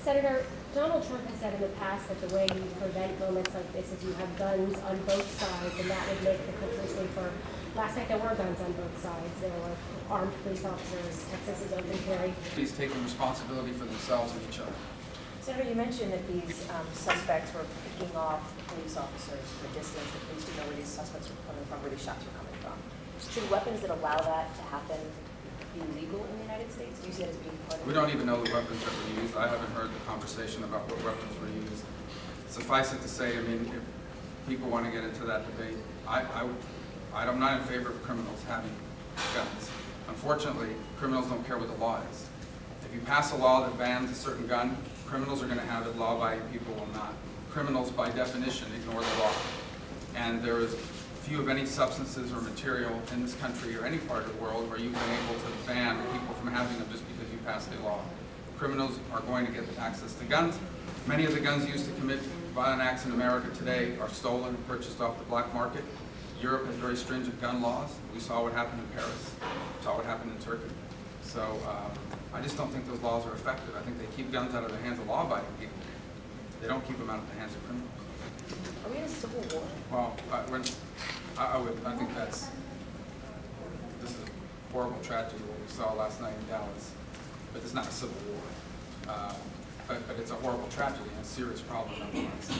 Senator, Donald Trump has said in the past that the way you prevent moments like this is you have guns on both sides, and that would make the country safer. Last night there were guns on both sides. There were armed police officers. Texas is open carry. He's taking responsibility for themselves and each other. Senator, you mentioned that these suspects were picking off police officers from a distance. The police didn't know where these suspects were coming from, where these shots were coming from. Should weapons that allow that to happen be legal in the United States? Do you see it as being part of We don't even know the weapons that were used. I haven't heard the conversation about what weapons were used. Suffice it to say, I mean, if people want to get into that debate, I'm not in favor of criminals having guns. Unfortunately, criminals don't care what the law is. If you pass a law that bans a certain gun, criminals are going to have it, law-abiding people will not. Criminals, by definition, ignore the law. And there is few of any substances or material in this country or any part of the world where you've been able to ban people from having them just because you passed a law. Criminals are going to get access to guns. Many of the guns used to commit violent acts in America today are stolen and purchased off the black market. Europe has very stringent gun laws. We saw what happened in Paris. We saw what happened in Turkey. So I just don't think those laws are effective. I think they keep guns out of the hands of law-abiding people. They don't keep them out of the hands of criminals. Are we in a civil war? Well, I think this is a horrible tragedy, what we saw last night in Dallas, but it's not a civil war. But it's a horrible tragedy and a serious problem nonetheless.